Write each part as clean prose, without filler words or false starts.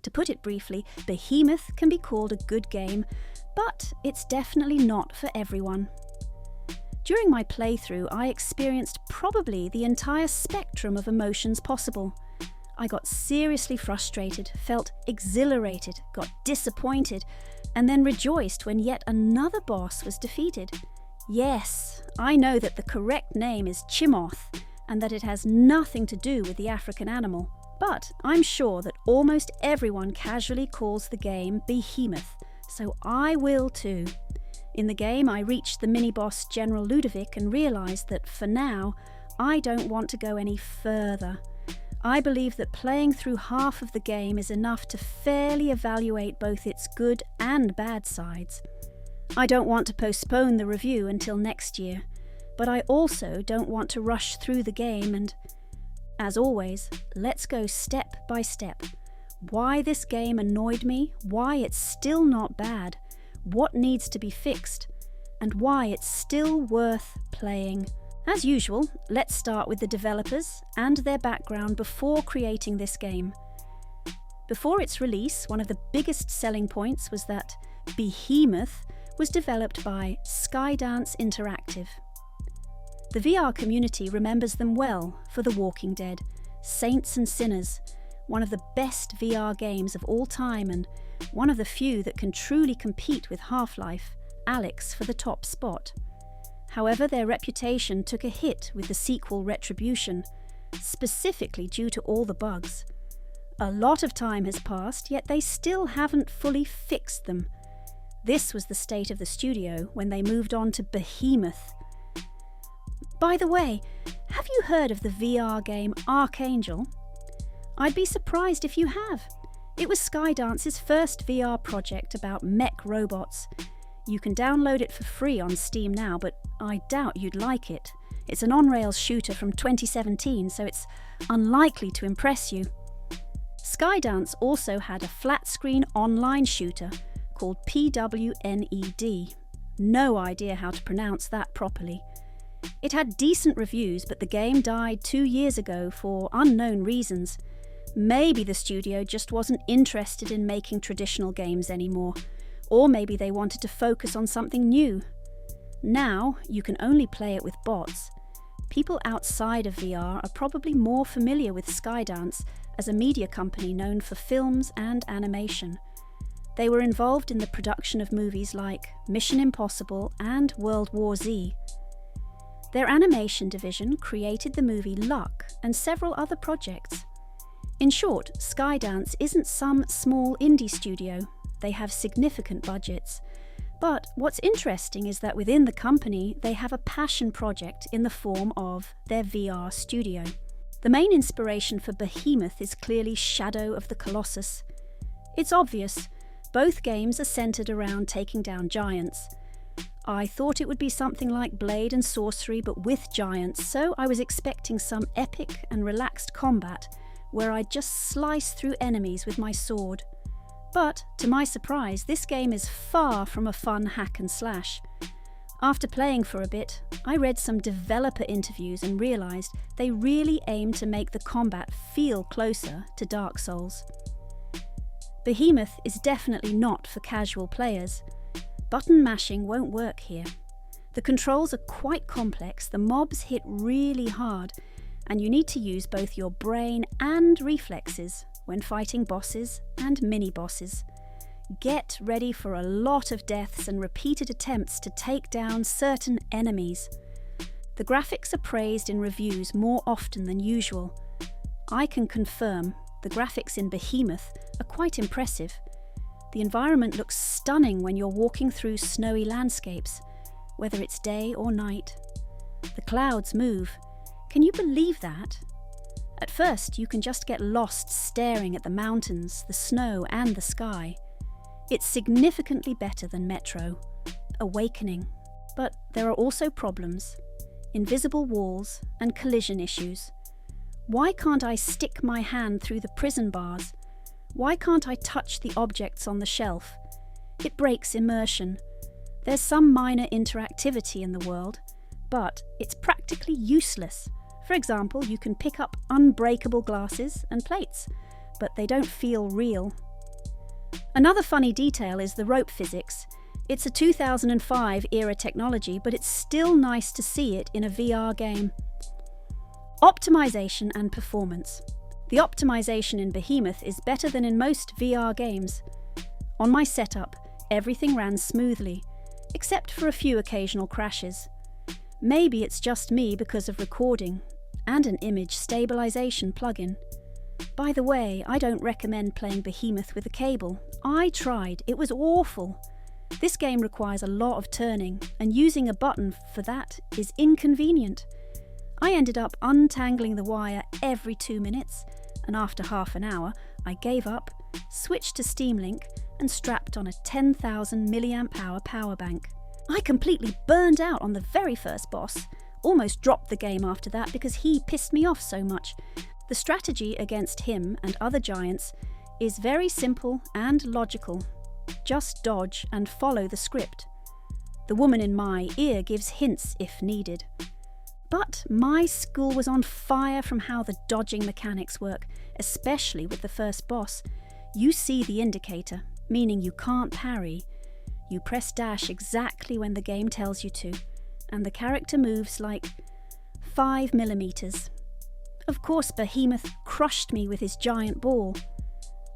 To put it briefly, Behemoth can be called a good game, but it's definitely not for everyone. During my playthrough, I experienced probably the entire spectrum of emotions possible. I got seriously frustrated, felt exhilarated, got disappointed, and then rejoiced when yet another boss was defeated. Yes, I know that the correct name is Chimoth, and that it has nothing to do with the African animal. But I'm sure that almost everyone casually calls the game Behemoth, so I will too. In the game, I reached the mini-boss General Ludovic and realised that, for now, I don't want to go any further. I believe that playing through half of the game is enough to fairly evaluate both its good and bad sides. I don't want to postpone the review until next year, but I also don't want to rush through the game and, as always, let's go step by step. Why this game annoyed me, why it's still not bad, what needs to be fixed, and why it's still worth playing. As usual, let's start with the developers and their background before creating this game. Before its release, one of the biggest selling points was that Behemoth was developed by Skydance Interactive. The VR community remembers them well for The Walking Dead, Saints and Sinners, one of the best VR games of all time and one of the few that can truly compete with Half-Life, Alyx for the top spot. However, their reputation took a hit with the sequel Retribution, specifically due to all the bugs. A lot of time has passed, yet they still haven't fully fixed them. This was the state of the studio when they moved on to Behemoth. By the way, have you heard of the VR game Archangel? I'd be surprised if you have. It was Skydance's first VR project about mech robots. You can download it for free on Steam now, but I doubt you'd like it. It's an on-rails shooter from 2017, so it's unlikely to impress you. Skydance also had a flat-screen online shooter called PWNED. No idea how to pronounce that properly. It had decent reviews, but the game died 2 years ago for unknown reasons. Maybe the studio just wasn't interested in making traditional games anymore, or maybe they wanted to focus on something new. Now, you can only play it with bots. People outside of VR are probably more familiar with Skydance as a media company known for films and animation. They were involved in the production of movies like Mission Impossible and World War Z. Their animation division created the movie Luck and several other projects. In short, Skydance isn't some small indie studio. They have significant budgets. But what's interesting is that within the company, they have a passion project in the form of their VR studio. The main inspiration for Behemoth is clearly Shadow of the Colossus. It's obvious. Both games are centered around taking down giants. I thought it would be something like Blade and Sorcery but with giants, so I was expecting some epic and relaxed combat where I'd just slice through enemies with my sword. But, to my surprise, this game is far from a fun hack and slash. After playing for a bit, I read some developer interviews and realised they really aim to make the combat feel closer to Dark Souls. Behemoth is definitely not for casual players. Button mashing won't work here. The controls are quite complex, the mobs hit really hard, and you need to use both your brain and reflexes when fighting bosses and mini-bosses. Get ready for a lot of deaths and repeated attempts to take down certain enemies. The graphics are praised in reviews more often than usual. I can confirm the graphics in Behemoth are quite impressive. The environment looks stunning when you're walking through snowy landscapes, whether it's day or night. The clouds move. Can you believe that? At first, you can just get lost staring at the mountains, the snow, and the sky. It's significantly better than Metro. Awakening. But there are also problems. Invisible walls and collision issues. Why can't I stick my hand through the prison bars? Why can't I touch the objects on the shelf? It breaks immersion. There's some minor interactivity in the world, but it's practically useless. For example, you can pick up unbreakable glasses and plates, but they don't feel real. Another funny detail is the rope physics. It's a 2005 era technology, but it's still nice to see it in a VR game. Optimization and performance. The optimization in Behemoth is better than in most VR games. On my setup, everything ran smoothly, except for a few occasional crashes. Maybe it's just me because of recording and an image stabilization plugin. By the way, I don't recommend playing Behemoth with a cable. I tried, it was awful. This game requires a lot of turning, and using a button for that is inconvenient. I ended up untangling the wire every 2 minutes, and after half an hour, I gave up, switched to Steam Link, and strapped on a 10,000 mAh power bank. I completely burned out on the very first boss, almost dropped the game after that because he pissed me off so much. The strategy against him and other giants is very simple and logical. Just dodge and follow the script. The woman in my ear gives hints if needed. But my school was on fire from how the dodging mechanics work, especially with the first boss. You see the indicator, meaning you can't parry. You press dash exactly when the game tells you to, and the character moves like 5 millimeters. Of course, Behemoth crushed me with his giant ball.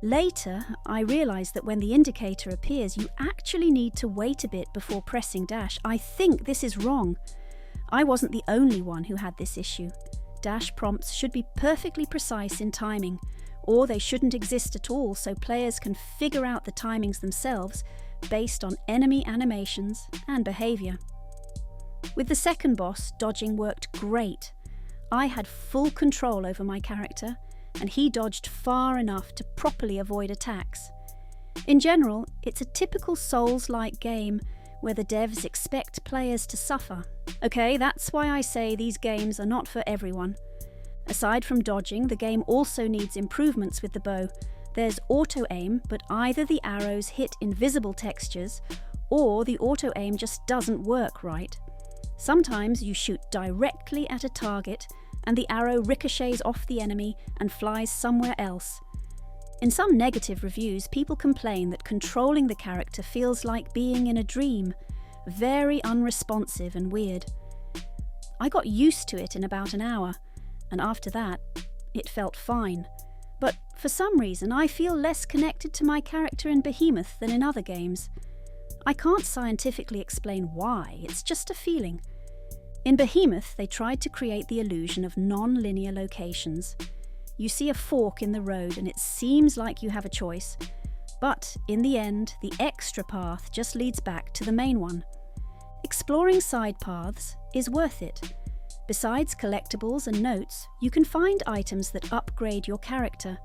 Later, I realised that when the indicator appears, you actually need to wait a bit before pressing dash. I think this is wrong. I wasn't the only one who had this issue. Dash prompts should be perfectly precise in timing, or they shouldn't exist at all so players can figure out the timings themselves based on enemy animations and behaviour. With the second boss, dodging worked great. I had full control over my character, and he dodged far enough to properly avoid attacks. In general, it's a typical Souls-like game where the devs expect players to suffer. Okay, that's why I say these games are not for everyone. Aside from dodging, the game also needs improvements with the bow. There's auto-aim, but either the arrows hit invisible textures, or the auto-aim just doesn't work right. Sometimes you shoot directly at a target, and the arrow ricochets off the enemy and flies somewhere else. In some negative reviews, people complain that controlling the character feels like being in a dream, very unresponsive and weird. I got used to it in about an hour, and after that, it felt fine. But for some reason, I feel less connected to my character in Behemoth than in other games. I can't scientifically explain why, it's just a feeling. In Behemoth, they tried to create the illusion of non-linear locations. You see a fork in the road and it seems like you have a choice, but in the end, the extra path just leads back to the main one. Exploring side paths is worth it. Besides collectibles and notes, you can find items that upgrade your character.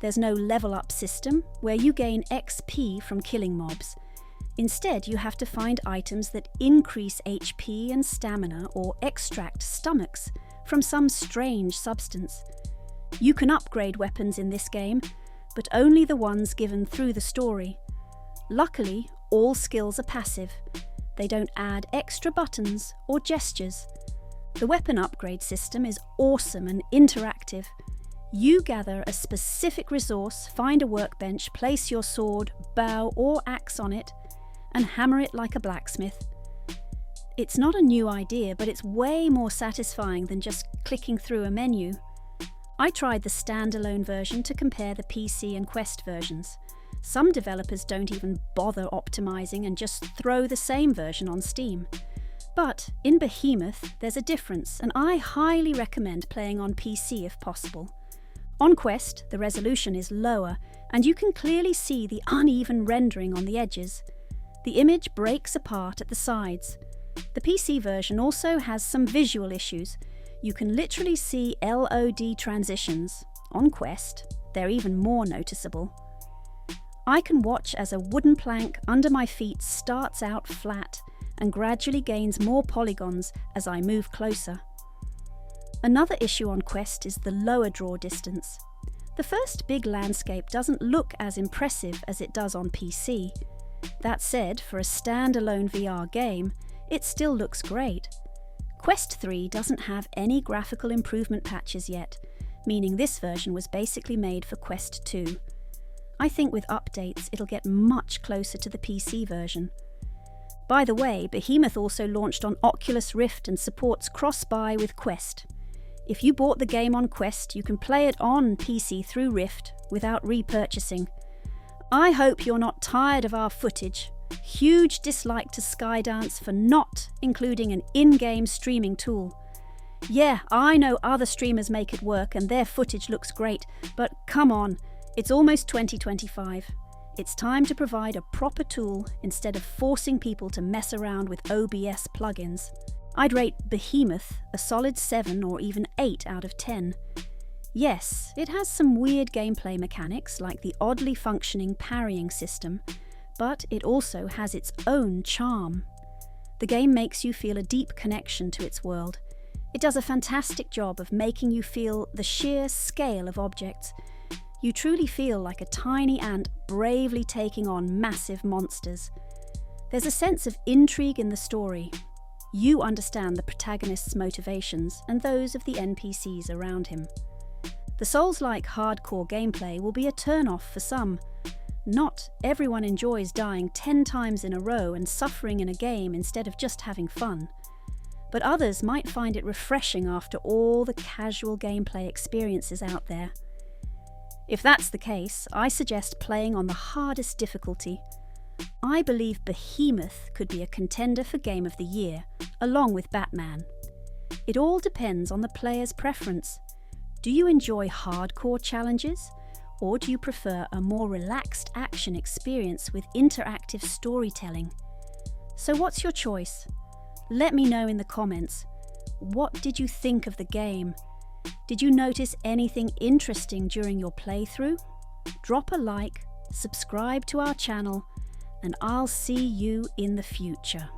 There's no level up system where you gain XP from killing mobs. Instead, you have to find items that increase HP and stamina or extract stomachs from some strange substance. You can upgrade weapons in this game, but only the ones given through the story. Luckily, all skills are passive. They don't add extra buttons or gestures. The weapon upgrade system is awesome and interactive. You gather a specific resource, find a workbench, place your sword, bow or axe on it, and hammer it like a blacksmith. It's not a new idea, but it's way more satisfying than just clicking through a menu. I tried the standalone version to compare the PC and Quest versions. Some developers don't even bother optimizing and just throw the same version on Steam. But in Behemoth, there's a difference, and I highly recommend playing on PC if possible. On Quest, the resolution is lower, and you can clearly see the uneven rendering on the edges. The image breaks apart at the sides. The PC version also has some visual issues. You can literally see LOD transitions. On Quest, they're even more noticeable. I can watch as a wooden plank under my feet starts out flat and gradually gains more polygons as I move closer. Another issue on Quest is the lower draw distance. The first big landscape doesn't look as impressive as it does on PC. That said, for a standalone VR game, it still looks great. Quest 3 doesn't have any graphical improvement patches yet, meaning this version was basically made for Quest 2. I think with updates it'll get much closer to the PC version. By the way, Behemoth also launched on Oculus Rift and supports cross-buy with Quest. If you bought the game on Quest, you can play it on PC through Rift without repurchasing. I hope you're not tired of our footage. Huge dislike to Skydance for not including an in-game streaming tool. Yeah, I know other streamers make it work and their footage looks great, but come on, it's almost 2025. It's time to provide a proper tool instead of forcing people to mess around with OBS plugins. I'd rate Behemoth a solid 7 or even 8 out of 10. Yes, it has some weird gameplay mechanics like the oddly functioning parrying system, but it also has its own charm. The game makes you feel a deep connection to its world. It does a fantastic job of making you feel the sheer scale of objects. You truly feel like a tiny ant bravely taking on massive monsters. There's a sense of intrigue in the story. You understand the protagonist's motivations and those of the NPCs around him. The Souls-like hardcore gameplay will be a turn-off for some. Not everyone enjoys dying 10 times in a row and suffering in a game instead of just having fun. But others might find it refreshing after all the casual gameplay experiences out there. If that's the case, I suggest playing on the hardest difficulty. I believe Behemoth could be a contender for Game of the Year, along with Batman. It all depends on the player's preference. Do you enjoy hardcore challenges, or do you prefer a more relaxed action experience with interactive storytelling? So what's your choice? Let me know in the comments. What did you think of the game? Did you notice anything interesting during your playthrough? Drop a like, subscribe to our channel, and I'll see you in the future.